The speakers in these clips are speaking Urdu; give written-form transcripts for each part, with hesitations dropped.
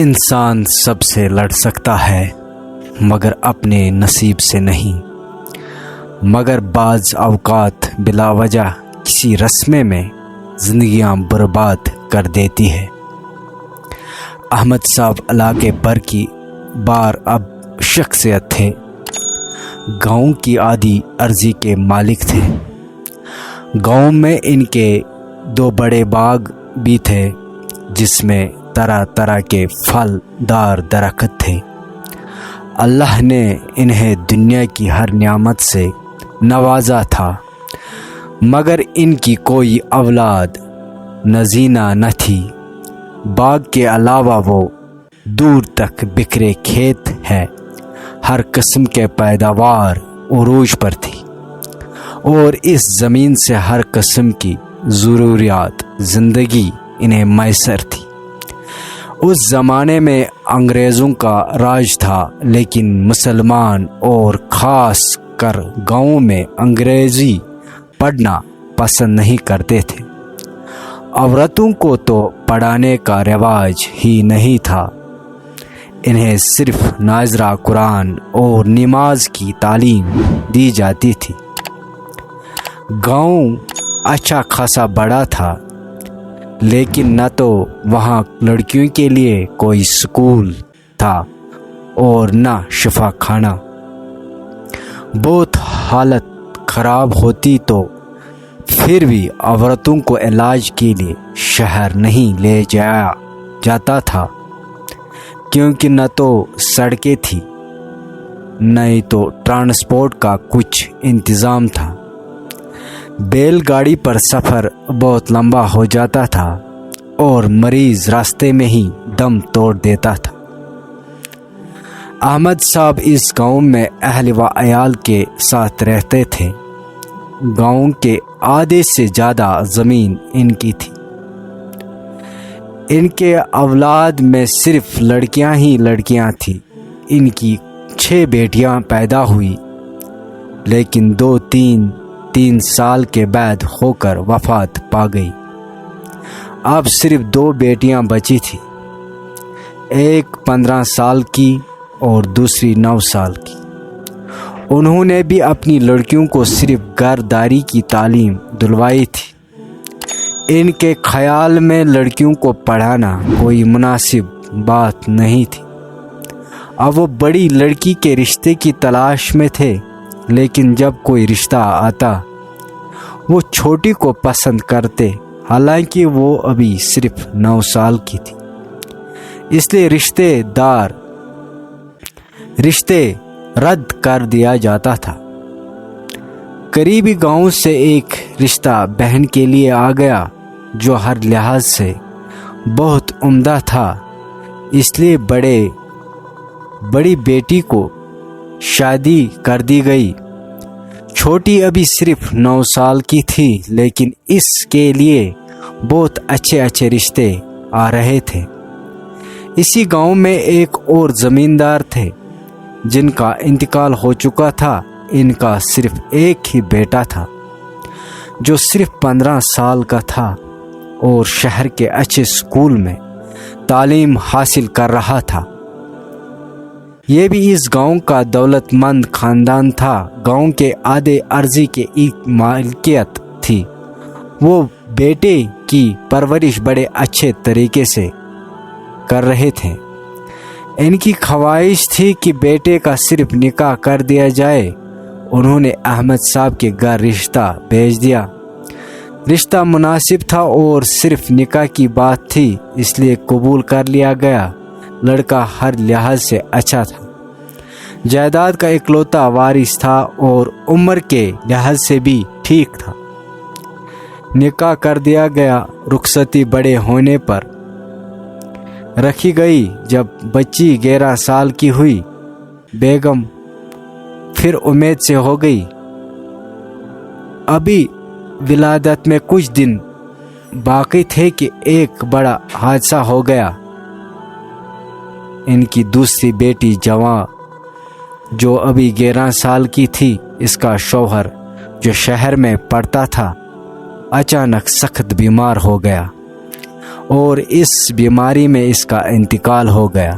انسان سب سے لڑ سکتا ہے مگر اپنے نصیب سے نہیں، مگر بعض اوقات بلا وجہ کسی رسمے میں زندگیاں برباد کر دیتی ہے۔ احمد صاحب علاقے پر کی بار اب شخصیت تھے، گاؤں کی آدھی ارضی کے مالک تھے۔ گاؤں میں ان کے 2 بڑے باغ بھی تھے جس میں طرح طرح کے پھل دار درخت تھے۔ اللہ نے انہیں دنیا کی ہر نعمت سے نوازا تھا، مگر ان کی کوئی اولاد نزینہ نہ تھی۔ باغ کے علاوہ وہ دور تک بکھرے کھیت ہے، ہر قسم کے پیداوار عروج پر تھی، اور اس زمین سے ہر قسم کی ضروریات زندگی انہیں میسر تھی۔ اس زمانے میں انگریزوں کا راج تھا، لیکن مسلمان اور خاص کر گاؤں میں انگریزی پڑھنا پسند نہیں کرتے تھے۔ عورتوں کو تو پڑھانے کا رواج ہی نہیں تھا، انہیں صرف ناظرہ قرآن اور نماز کی تعلیم دی جاتی تھی۔ گاؤں اچھا خاصا بڑا تھا، لیکن نہ تو وہاں لڑکیوں کے لیے کوئی سکول تھا اور نہ شفا خانہ۔ بہت حالت خراب ہوتی تو پھر بھی عورتوں کو علاج کے لیے شہر نہیں لے جایا جاتا تھا، کیونکہ نہ تو سڑکیں تھی نہ ہی تو ٹرانسپورٹ کا کچھ انتظام تھا۔ بیل گاڑی پر سفر بہت لمبا ہو جاتا تھا اور مریض راستے میں ہی دم توڑ دیتا تھا۔ احمد صاحب اس گاؤں میں اہل و عیال کے ساتھ رہتے تھے۔ گاؤں کے آدھے سے زیادہ زمین ان کی تھی۔ ان کے اولاد میں صرف لڑکیاں ہی لڑکیاں تھیں۔ ان کی 6 بیٹیاں پیدا ہوئی، لیکن 2-3 سال کے بعد ہو کر وفات پا گئی۔ اب صرف 2 بیٹیاں بچی تھیں، ایک 15 سال کی اور دوسری 9 سال کی۔ انہوں نے بھی اپنی لڑکیوں کو صرف گھرداری کی تعلیم دلوائی تھی۔ ان کے خیال میں لڑکیوں کو پڑھانا کوئی مناسب بات نہیں تھی۔ اب وہ بڑی لڑکی کے رشتے کی تلاش میں تھے، لیکن جب کوئی رشتہ آتا وہ چھوٹی کو پسند کرتے، حالانکہ وہ ابھی صرف 9 سال کی تھی۔ اس لیے رشتے رد کر دیا جاتا تھا۔ قریبی گاؤں سے ایک رشتہ بہن کے لیے آ گیا جو ہر لحاظ سے بہت عمدہ تھا، اس لیے بڑی بیٹی کو شادی کر دی گئی۔ چھوٹی ابھی صرف 9 سال کی تھی، لیکن اس کے لیے بہت اچھے رشتے آ رہے تھے۔ اسی گاؤں میں ایک اور زمیندار تھے جن کا انتقال ہو چکا تھا۔ ان کا صرف ایک ہی بیٹا تھا جو صرف 15 سال کا تھا اور شہر کے اچھے اسکول میں تعلیم حاصل کر رہا تھا۔ یہ بھی اس گاؤں کا دولت مند خاندان تھا۔ گاؤں کے آدھے ارضی کے ایک مالکیت تھی۔ وہ بیٹے کی پرورش بڑے اچھے طریقے سے کر رہے تھے۔ ان کی خواہش تھی کہ بیٹے کا صرف نکاح کر دیا جائے۔ انہوں نے احمد صاحب کے گھر رشتہ بھیج دیا۔ رشتہ مناسب تھا اور صرف نکاح کی بات تھی، اس لیے قبول کر لیا گیا۔ لڑکا ہر لحاظ سے اچھا تھا، جائیداد کا اکلوتا وارث تھا اور عمر کے لحاظ سے بھی ٹھیک تھا۔ نکاح کر دیا گیا۔ رخصتی بڑے ہونے پر رکھی گئی۔ جب بچی 11 سال کی ہوئی، بیگم پھر امید سے ہو گئی۔ ابھی ولادت میں کچھ دن باقی تھے کہ ایک بڑا حادثہ ہو گیا۔ ان کی دوسری بیٹی جواں جو ابھی 11 سال کی تھی، اس کا شوہر جو شہر میں پڑھتا تھا اچانک سخت بیمار ہو گیا اور اس بیماری میں اس کا انتقال ہو گیا۔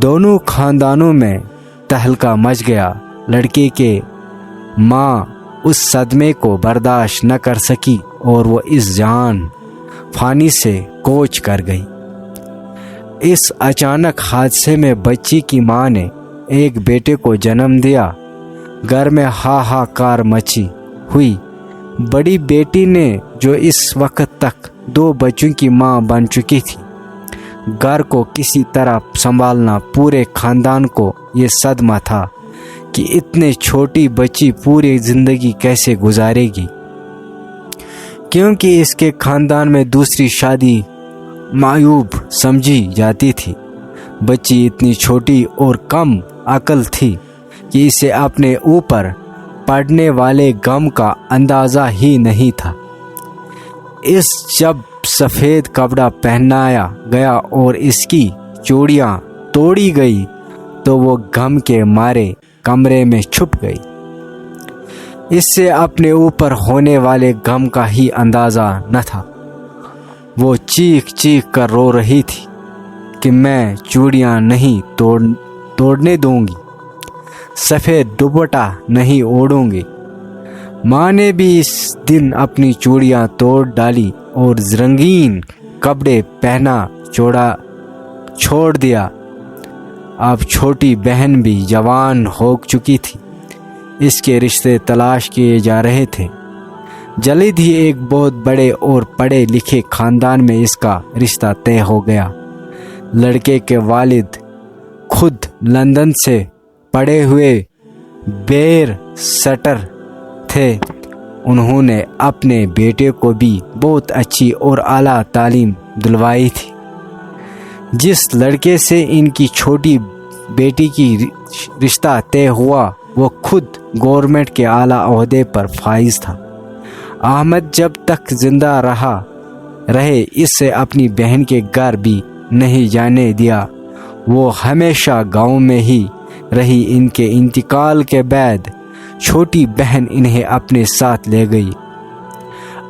دونوں خاندانوں میں تہلکہ مچ گیا۔ لڑکے کے ماں اس صدمے کو برداشت نہ کر سکی اور وہ اس جان فانی سے کوچ کر گئی۔ اس اچانک حادثے میں بچی کی ماں نے ایک بیٹے کو جنم دیا۔ گھر میں ہاہاکار مچی ہوئی۔ بڑی بیٹی نے، جو اس وقت تک 2 بچوں کی ماں بن چکی تھی، گھر کو کسی طرح سنبھالنا پورے خاندان کو یہ صدمہ تھا کہ اتنے چھوٹی بچی پوری زندگی کیسے گزارے گی، کیونکہ اس کے خاندان میں دوسری شادی معیوب سمجھی جاتی تھی۔ بچی اتنی چھوٹی اور کم عقل تھی کہ اسے اپنے اوپر پڑنے والے غم کا اندازہ ہی نہیں تھا۔ جب سفید کپڑا پہنایا گیا اور اس کی چوڑیاں توڑی گئی تو وہ غم کے مارے کمرے میں چھپ گئی۔ اس سے اپنے اوپر ہونے والے غم کا ہی اندازہ نہ تھا۔ وہ چیخ چیخ کر رو رہی تھی کہ میں چوڑیاں نہیں توڑنے دوں گی، سفید دوپٹہ نہیں اوڑھوں گی۔ ماں نے بھی اس دن اپنی چوڑیاں توڑ ڈالی اور رنگین کپڑے پہنا چھوڑ دیا۔ اب چھوٹی بہن بھی جوان ہو چکی تھی۔ اس کے رشتے تلاش کیے جا رہے تھے۔ جلد ہی ایک بہت بڑے اور پڑھے لکھے خاندان میں اس کا رشتہ طے ہو گیا۔ لڑکے کے والد خود لندن سے پڑھے ہوئے بیرسٹر تھے۔ انہوں نے اپنے بیٹے کو بھی بہت اچھی اور اعلیٰ تعلیم دلوائی تھی۔ جس لڑکے سے ان کی چھوٹی بیٹی کی رشتہ طے ہوا وہ خود گورنمنٹ کے اعلیٰ عہدے پر فائز تھا۔ احمد جب تک زندہ رہے اسے اپنی بہن کے گھر بھی نہیں جانے دیا۔ وہ ہمیشہ گاؤں میں ہی رہی۔ ان کے انتقال کے بعد چھوٹی بہن انہیں اپنے ساتھ لے گئی۔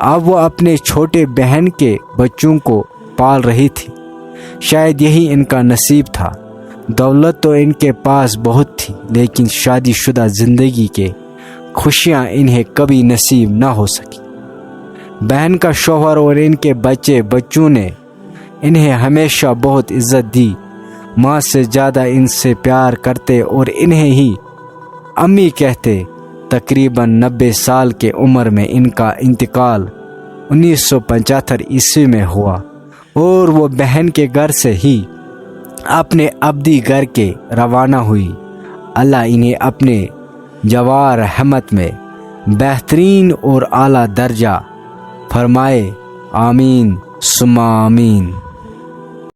اب وہ اپنے چھوٹے بہن کے بچوں کو پال رہی تھی۔ شاید یہی ان کا نصیب تھا۔ دولت تو ان کے پاس بہت تھی، لیکن شادی شدہ زندگی کے خوشیاں انہیں کبھی نصیب نہ ہو سکی۔ بہن کا شوہر اور ان کے بچوں نے انہیں ہمیشہ بہت عزت دی۔ ماں سے زیادہ ان سے پیار کرتے اور انہیں ہی امی کہتے۔ تقریباً 90 سال کے عمر میں ان کا انتقال 1975 عیسوی میں ہوا اور وہ بہن کے گھر سے ہی اپنے ابدی گھر کے روانہ ہوئی۔ اللہ انہیں اپنے جوار رحمت میں بہترین اور اعلیٰ درجہ فرمائے۔ آمین ثم آمین۔